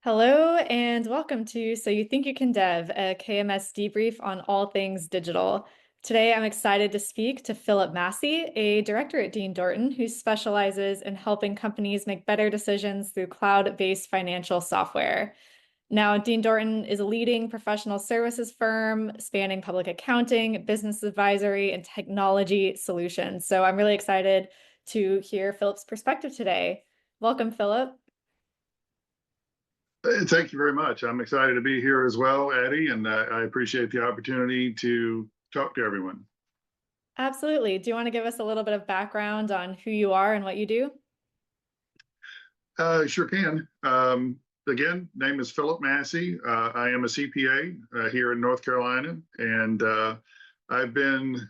Hello and welcome to So You Think You Can Dev, a KMS debrief on all things digital. Today, I'm excited to speak to Philip Massey, a director at Dean Dorton who specializes in helping companies make better decisions through cloud-based financial software. Now, Dean Dorton is a leading professional services firm spanning public accounting, business advisory, and technology solutions. So I'm really excited to hear Philip's perspective today. Welcome, Philip. Thank you very much. I'm excited to be here as well, Addie, and I appreciate the opportunity to talk to everyone. Absolutely. Do you want to give us a little bit of background on who you are and what you do? Sure can. Again, name is Philip Massey. I am a CPA here in North Carolina, and I've been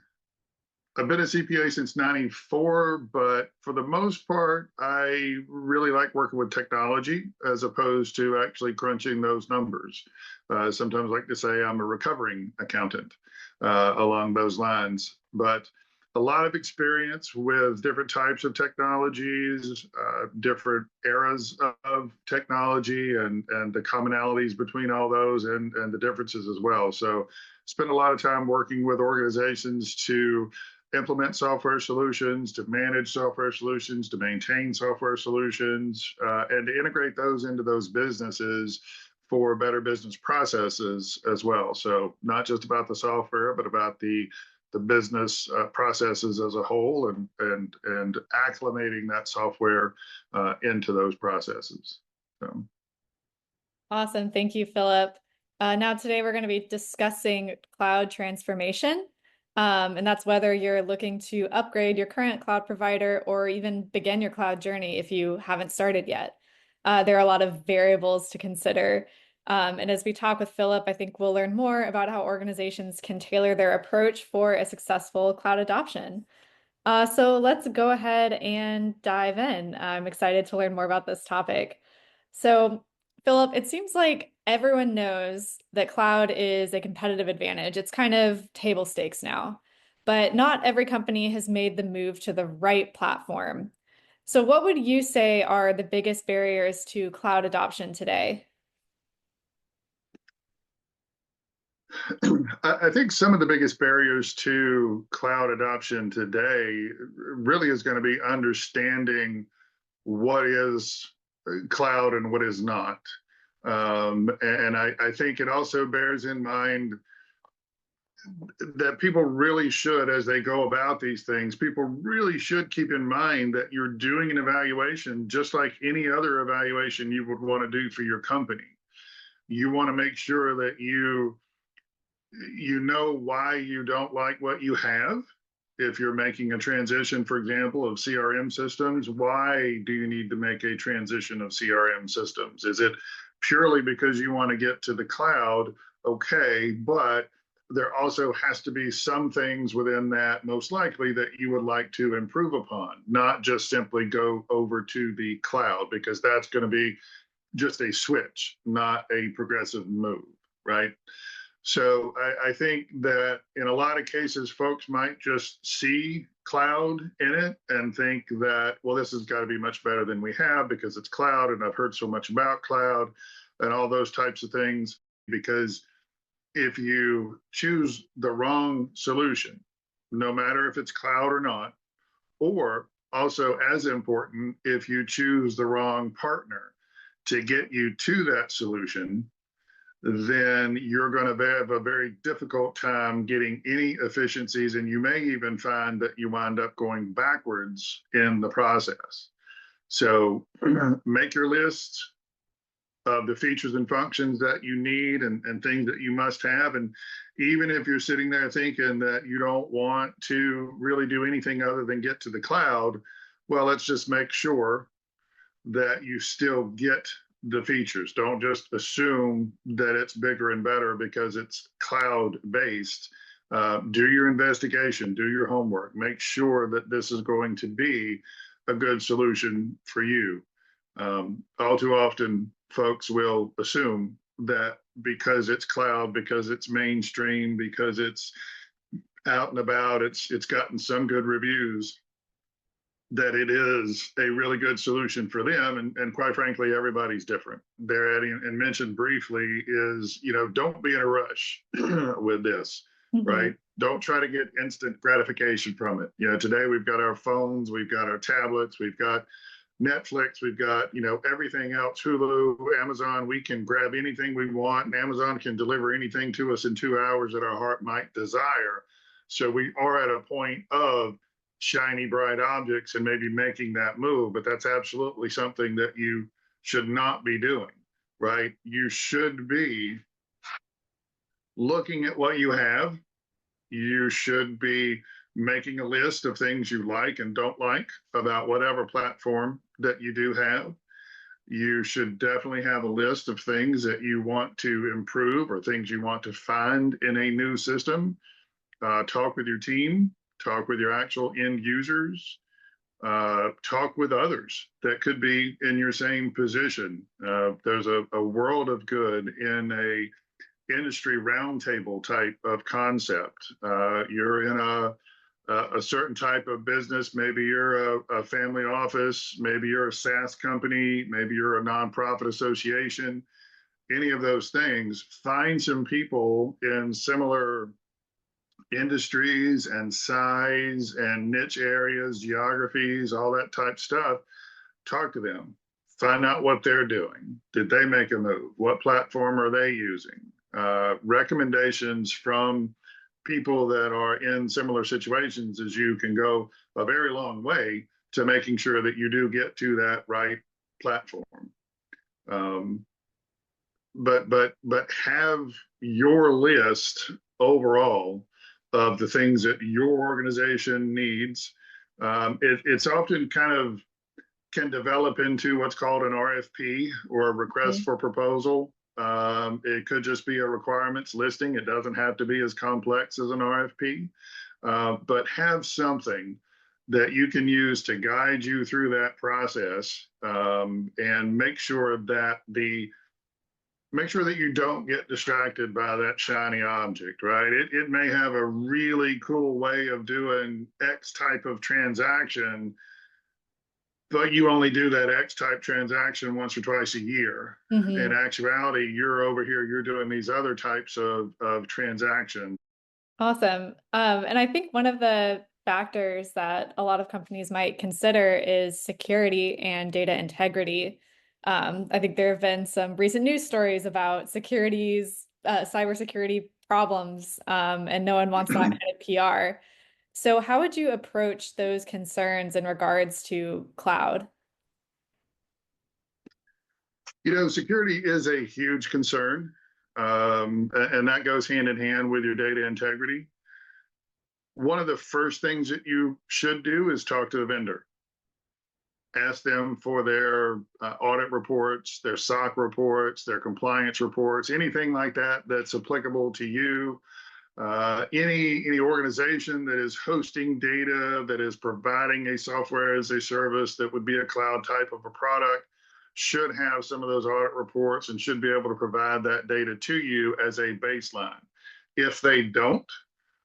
I've been a CPA since '94, but for the most part, I really like working with technology as opposed to actually crunching those numbers. Sometimes I like to say I'm a recovering accountant along those lines, but a lot of experience with different types of technologies, different eras of technology, and the commonalities between all those and the differences as well. So spend a lot of time working with organizations to implement software solutions, to manage software solutions, to maintain software solutions, and to integrate those into those businesses for better business processes as well. So not just about the software, but about the business processes as a whole, and acclimating that software into those processes. So. Awesome. Thank you, Philip. Now, today we're going to be discussing cloud transformation. And that's whether you're looking to upgrade your current cloud provider or even begin your cloud journey if you haven't started yet. There are a lot of variables to consider. And as we talk with Philip, I think we'll learn more about how organizations can tailor their approach for a successful cloud adoption. So let's go ahead and dive in. I'm excited to learn more about this topic. So, Philip, it seems like everyone knows that cloud is a competitive advantage. It's kind of table stakes now, but not every company has made the move to the right platform. So, what would you say are the biggest barriers to cloud adoption today? I think some of the biggest barriers to cloud adoption today really is going to be understanding what is cloud and what is not. And I think it also bears in mind that people really should, as they go about these things, people really should keep in mind that you're doing an evaluation just like any other evaluation you would want to do for your company. You want to make sure that you know why you don't like what you have. If you're making a transition, for example, of CRM systems, why do you need to make a transition of CRM systems? Is it purely because you want to get to the cloud? Okay, but there also has to be some things within that, most likely, that you would like to improve upon, not just simply go over to the cloud, because that's going to be just a switch, not a progressive move, right? So I think that in a lot of cases, folks might just see cloud in it and think that, well, this has got to be much better than we have because it's cloud, and I've heard so much about cloud and all those types of things. Because if you choose the wrong solution, no matter if it's cloud or not, or also as important, if you choose the wrong partner to get you to that solution, then you're going to have a very difficult time getting any efficiencies. And you may even find that you wind up going backwards in the process. So make your list of the features and functions that you need, and things that you must have. And even if you're sitting there thinking that you don't want to really do anything other than get to the cloud, well, let's just make sure that you still get the features. Don't just assume that it's bigger and better because it's cloud based. Do your investigation, do your homework, make sure that this is going to be a good solution for you. All too often, folks will assume that because it's cloud, because it's mainstream, because it's out and about, it's gotten some good reviews, that it is a really good solution for them. And quite frankly, everybody's different. They're adding, and mentioned briefly is, don't be in a rush with this, Mhm. right? Don't try to get instant gratification from it. Today we've got our phones, we've got our tablets, we've got Netflix, we've got, everything else, Hulu, Amazon. We can grab anything we want, and Amazon can deliver anything to us in 2 hours that our heart might desire. So we are at a point of shiny, bright objects and maybe making that move, but that's absolutely something that you should not be doing, right? You should be looking at what you have. You should be making a list of things you like and don't like about whatever platform that you do have. You should definitely have a list of things that you want to improve or things you want to find in a new system. Talk with your team, talk with your actual end users, talk with others that could be in your same position. There's a world of good in a industry roundtable type of concept. You're in a certain type of business. Maybe you're a family office. Maybe you're a SaaS company. Maybe you're a nonprofit association. Any of those things. Find some people in similar industries and size and niche areas, geographies, all that type stuff. Talk to them. Find out what they're doing. Did they make a move? What platform are they using? Recommendations from people that are in similar situations as you can go a very long way to making sure that you do get to that right platform. Um, but have your list overall of the things that your organization needs. It's often kind of can develop into what's called an RFP or a request Mhm. for proposal. It could just be a requirements listing. It doesn't have to be as complex as an RFP, but have something that you can use to guide you through that process, and make sure that you don't get distracted by that shiny object, right? It may have a really cool way of doing X type of transaction, but you only do that X type transaction once or twice a year. In Mhm. actuality, you're over here, you're doing these other types of transactions. Awesome. And I think one of the factors that a lot of companies might consider is security and data integrity. I think there have been some recent news stories about cybersecurity problems, and no one wants that kind of PR. So, how would you approach those concerns in regards to cloud? Security is a huge concern, and that goes hand in hand with your data integrity. One of the first things that you should do is talk to the vendor. Ask them for their audit reports, their SOC reports, their compliance reports, anything like that that's applicable to you. Any organization that is hosting data, that is providing a software as a service that would be a cloud type of a product, should have some of those audit reports and should be able to provide that data to you as a baseline. If they don't,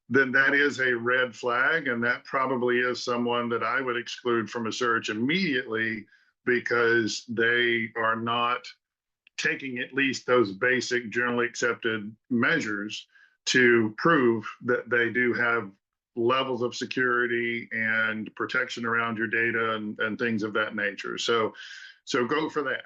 then that is a red flag, and that probably is someone that I would exclude from a search immediately because they are not taking at least those basic generally accepted measures to prove that they do have levels of security and protection around your data and things of that nature. So go for that.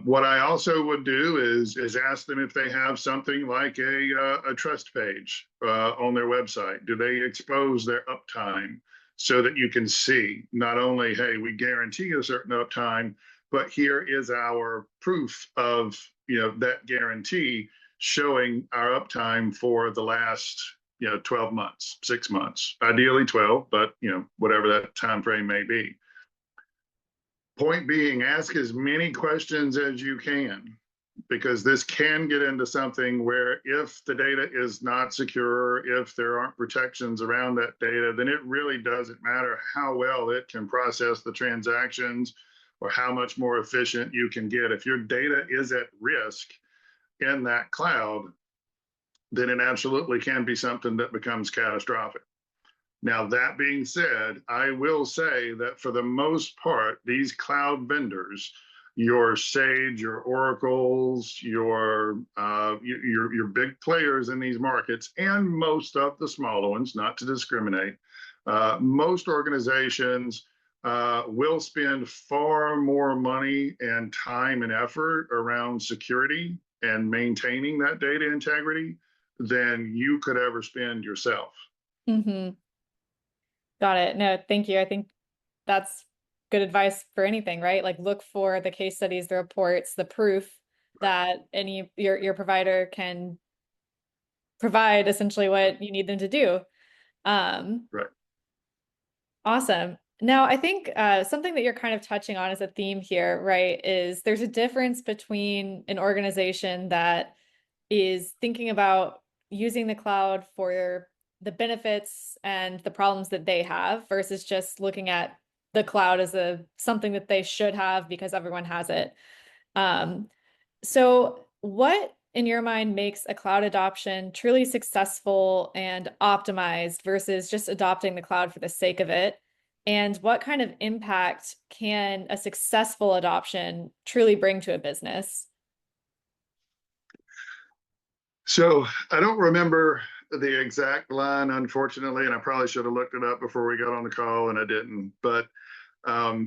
What I also would do is ask them if they have something like a trust page on their website. Do they expose their uptime so that you can see not only, hey, we guarantee a certain uptime, but here is our proof of that guarantee showing our uptime for the last 12 months, 6 months, ideally 12, but whatever that time frame may be. Point being, ask as many questions as you can, because this can get into something where if the data is not secure, if there aren't protections around that data, then it really doesn't matter how well it can process the transactions or how much more efficient you can get. If your data is at risk in that cloud, then it absolutely can be something that becomes catastrophic. Now, that being said, I will say that for the most part, these cloud vendors, your Sage, your Oracles, your big players in these markets, and most of the smaller ones, not to discriminate, most organizations will spend far more money and time and effort around security and maintaining that data integrity than you could ever spend yourself. Mm-hmm. Got it. No, thank you. I think that's good advice for anything, right? Like look for the case studies, the reports, the proof that your provider can provide essentially what you need them to do. Right. Awesome. Now, I think something that you're kind of touching on as a theme here, right, is there's a difference between an organization that is thinking about using the cloud for the benefits and the problems that they have versus just looking at the cloud as something that they should have because everyone has it. Um, so what in your mind makes a cloud adoption truly successful and optimized versus just adopting the cloud for the sake of it? And what kind of impact can a successful adoption truly bring to a business? So I don't remember the exact line, unfortunately, and I probably should have looked it up before we got on the call, and I didn't. But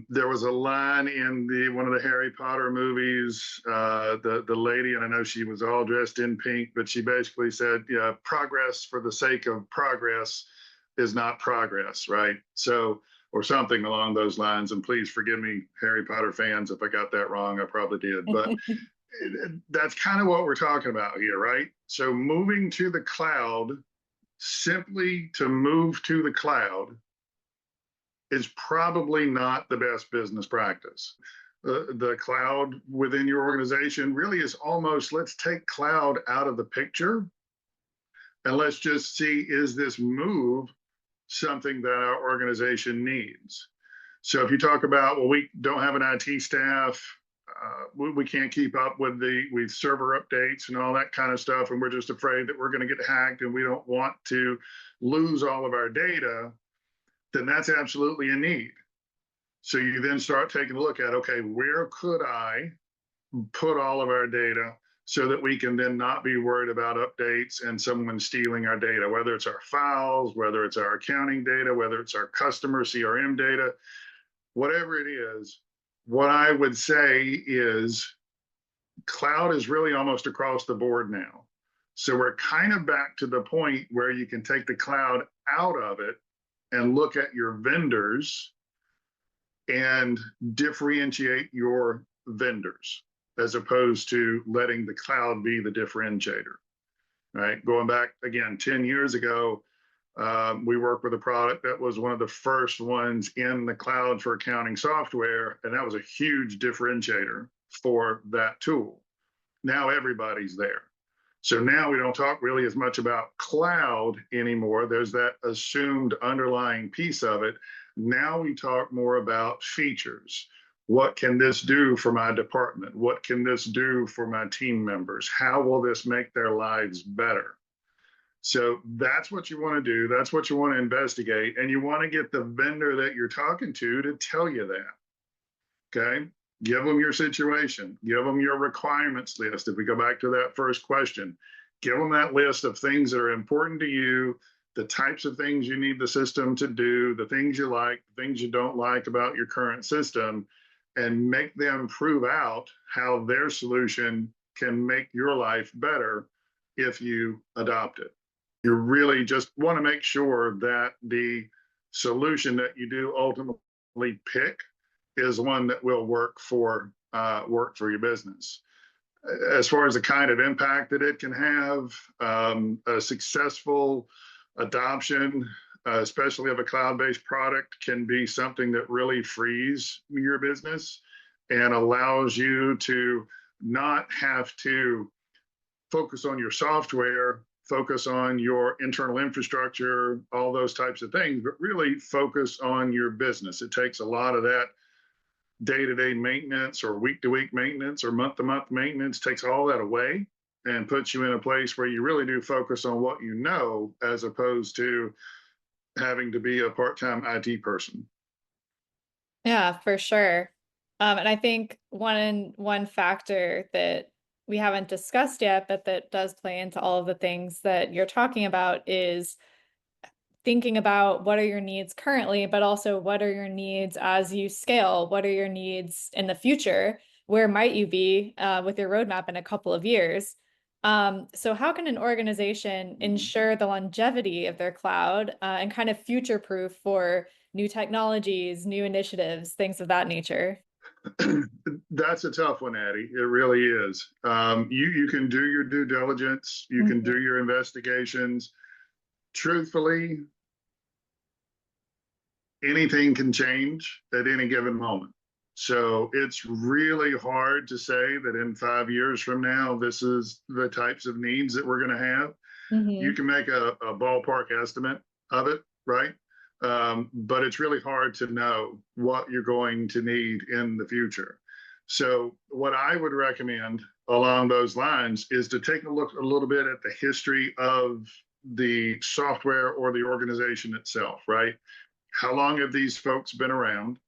there was a line in the one of the Harry Potter movies. The lady, and I know she was all dressed in pink, but she basically said, "Yeah, progress for the sake of progress is not progress," right? So, or something along those lines. And please forgive me, Harry Potter fans, if I got that wrong. I probably did, but that's kind of what we're talking about here, right? So moving to the cloud, simply to move to the cloud, is probably not the best business practice. The cloud within your organization really is almost, let's take cloud out of the picture and let's just see, is this move something that our organization needs? So if you talk about, well, we don't have an IT staff, we can't keep up with server updates and all that kind of stuff, and we're just afraid that we're going to get hacked and we don't want to lose all of our data, then that's absolutely a need. So you then start taking a look at, okay, where could I put all of our data so that we can then not be worried about updates and someone stealing our data, whether it's our files, whether it's our accounting data, whether it's our customer CRM data, whatever it is. What I would say is cloud is really almost across the board now. So we're kind of back to the point where you can take the cloud out of it and look at your vendors and differentiate your vendors as opposed to letting the cloud be the differentiator, right? Going back again, 10 years ago, we worked with a product that was one of the first ones in the cloud for accounting software, and that was a huge differentiator for that tool. Now everybody's there. So now we don't talk really as much about cloud anymore. There's that assumed underlying piece of it. Now we talk more about features. What can this do for my department? What can this do for my team members? How will this make their lives better? So that's what you want to do. That's what you want to investigate. And you want to get the vendor that you're talking to tell you that. Okay. Give them your situation. Give them your requirements list. If we go back to that first question, give them that list of things that are important to you, the types of things you need the system to do, the things you like, the things you don't like about your current system, and make them prove out how their solution can make your life better if you adopt it. You really just want to make sure that the solution that you do ultimately pick is one that will work for your business. As far as the kind of impact that it can have, a successful adoption, especially of a cloud-based product, can be something that really frees your business and allows you to not have to focus on your software, focus on your internal infrastructure, all those types of things, but really focus on your business. It takes a lot of that day-to-day maintenance or week-to-week maintenance or month-to-month maintenance, takes all that away and puts you in a place where you really do focus on what you know, as opposed to having to be a part-time IT person. Yeah, for sure. And I think one factor that we haven't discussed yet, but that does play into all of the things that you're talking about is thinking about what are your needs currently, but also what are your needs as you scale? What are your needs in the future? Where might you be with your roadmap in a couple of years? So how can an organization ensure the longevity of their cloud and kind of future-proof for new technologies, new initiatives, things of that nature? That's a tough one, Addie. It really is. You can do your due diligence, you can Mhm. do your investigations. Truthfully, anything can change at any given moment. So it's really hard to say that in 5 years from now, this is the types of needs that we're going to have. You Mhm. can make a ballpark estimate of it, right? But it's really hard to know what you're going to need in the future. So, what I would recommend along those lines is to take a look a little bit at the history of the software or the organization itself, right? How long have these folks been around?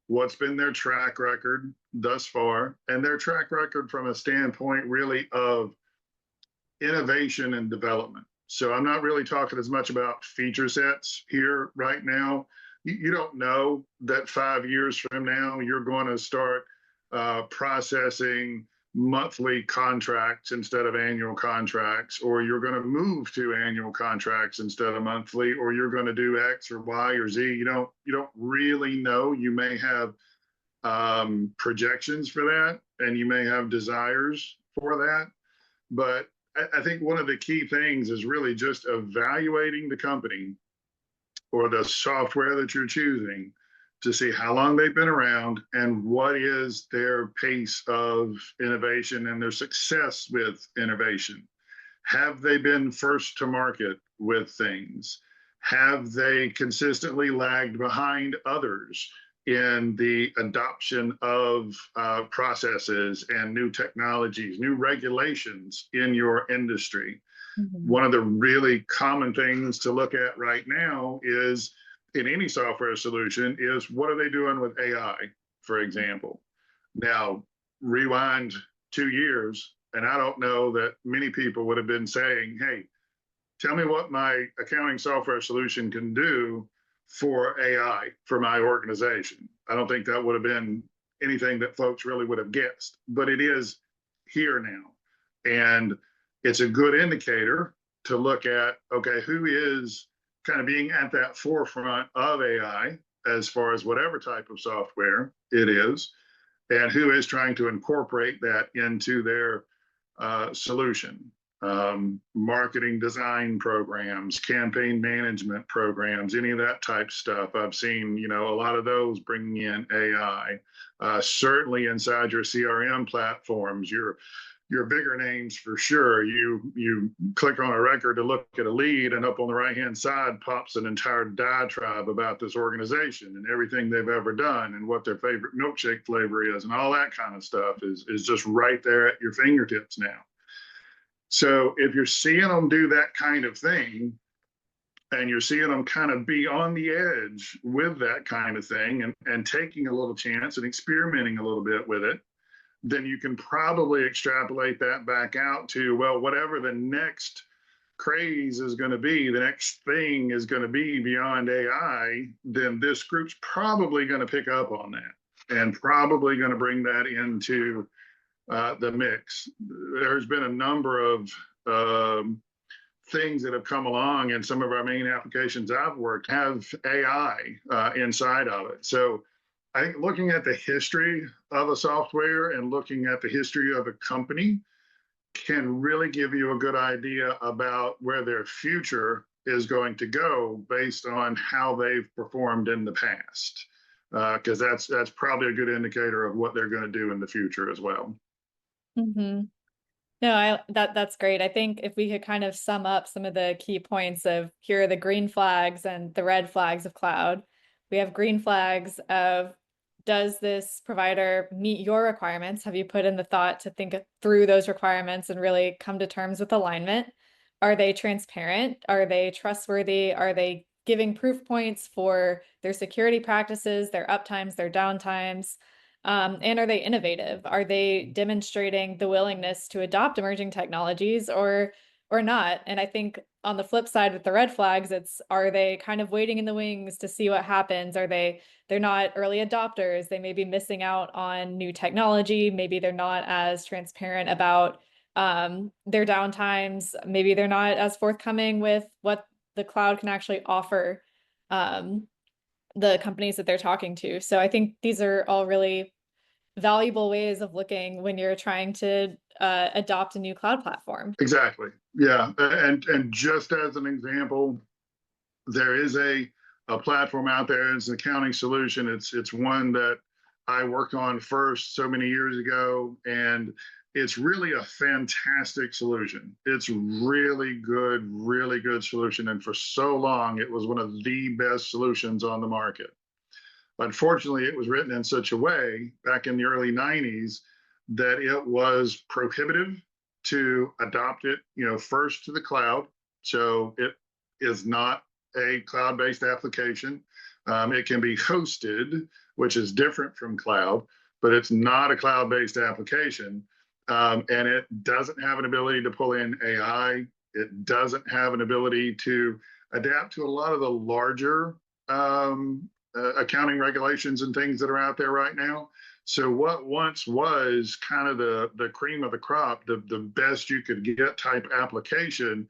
What's been their track record thus far? And their track record from a standpoint really of innovation and development. So I'm not really talking as much about feature sets here right now. You don't know that 5 years from now you're going to start processing monthly contracts instead of annual contracts, or you're going to move to annual contracts instead of monthly, or you're going to do X or Y or Z. You don't really know. You may have projections for that, and you may have desires for that, but I think one of the key things is really just evaluating the company or the software that you're choosing to see how long they've been around and what is their pace of innovation and their success with innovation. Have they been first to market with things? Have they consistently lagged behind others in the adoption of processes and new technologies, new regulations in your industry? Mhm. One of the really common things to look at right now is in any software solution is what are they doing with AI, for example. Now, rewind 2 years, and I don't know that many people would have been saying, hey, tell me what my accounting software solution can do for AI for my organization. I don't think that would have been anything that folks really would have guessed, but it is here now. And it's a good indicator to look at, okay, who is kind of being at that forefront of AI as far as whatever type of software it is, and who is trying to incorporate that into their solution. Marketing design programs, campaign management programs, any of that type stuff. I've seen, a lot of those bringing in AI. Certainly inside your CRM platforms, your bigger names for sure. You click on a record to look at a lead, and up on the right hand side pops an entire diatribe about this organization and everything they've ever done and what their favorite milkshake flavor is, and all that kind of stuff is just right there at your fingertips now. So if you're seeing them do that kind of thing, and you're seeing them kind of be on the edge with that kind of thing and taking a little chance and experimenting a little bit with it, then you can probably extrapolate that back out to, well, whatever the next craze is going to be, the next thing is going to be beyond AI, then this group's probably going to pick up on that and probably going to bring that into the mix. There's been a number of things that have come along, and some of our main applications I've worked have AI inside of it. So I think looking at the history of a software and looking at the history of a company can really give you a good idea about where their future is going to go based on how they've performed in the past. Because that's probably a good indicator of what they're going to do in the future as well. Mhm. No, that's great. I think if we could kind of sum up some of the key points of here are the green flags and the red flags of cloud. We have green flags of does this provider meet your requirements? Have you put in the thought to think through those requirements and really come to terms with alignment? Are they transparent? Are they trustworthy? Are they giving proof points for their security practices, their uptimes, their downtimes? And are they innovative? Are they demonstrating the willingness to adopt emerging technologies or not? And I think on the flip side with the red flags, it's are they kind of waiting in the wings to see what happens? They're not early adopters. They may be missing out on new technology. Maybe they're not as transparent about their downtimes. Maybe they're not as forthcoming with what the cloud can actually offer the companies that they're talking to. So I think these are all really valuable ways of looking when you're trying to adopt a new cloud platform. Exactly. Yeah. And just as an example, there is a platform out there. It's an accounting solution. It's one that I worked on first so many years ago, and it's really a fantastic solution. It's really good solution. And for so long, it was one of the best solutions on the market. Unfortunately, it was written in such a way back in the early 90s that it was prohibitive to adopt it, first to the cloud. So it is not a cloud-based application. It can be hosted, which is different from cloud, but it's not a cloud-based application. And it doesn't have an ability to pull in AI. It doesn't have an ability to adapt to a lot of the larger accounting regulations and things that are out there right now. So what once was kind of the cream of the crop, the best you could get type application,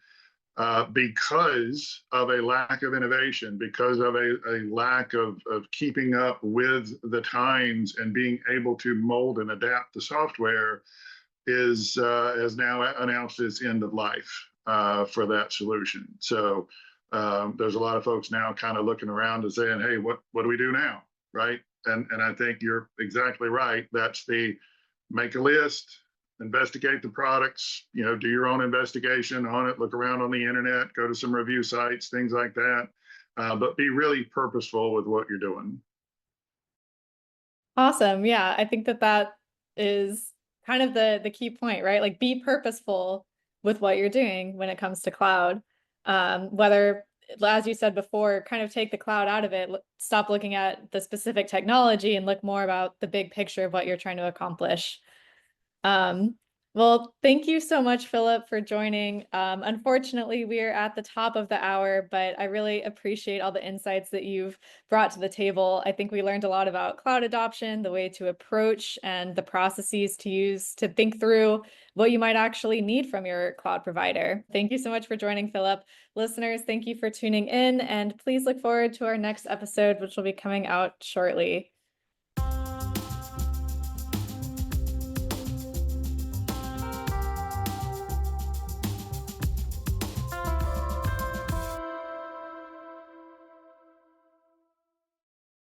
because of a lack of innovation, because of a lack of keeping up with the times and being able to mold and adapt the software, has now announced its end of life for that solution. So there's a lot of folks now kind of looking around and saying, hey, what do we do now? Right. And I think you're exactly right. That's the make a list, investigate the products, do your own investigation on it, look around on the internet, go to some review sites, things like that. But be really purposeful with what you're doing. Awesome. Yeah, I think that is kind of the key point, right? Like be purposeful with what you're doing when it comes to cloud. Whether, as you said before, kind of take the cloud out of it, stop looking at the specific technology and look more about the big picture of what you're trying to accomplish. Well, thank you so much, Philip, for joining. Unfortunately, we are at the top of the hour, but I really appreciate all the insights that you've brought to the table. I think we learned a lot about cloud adoption, the way to approach, and the processes to use to think through what you might actually need from your cloud provider. Thank you so much for joining, Philip. Listeners, thank you for tuning in, and please look forward to our next episode, which will be coming out shortly.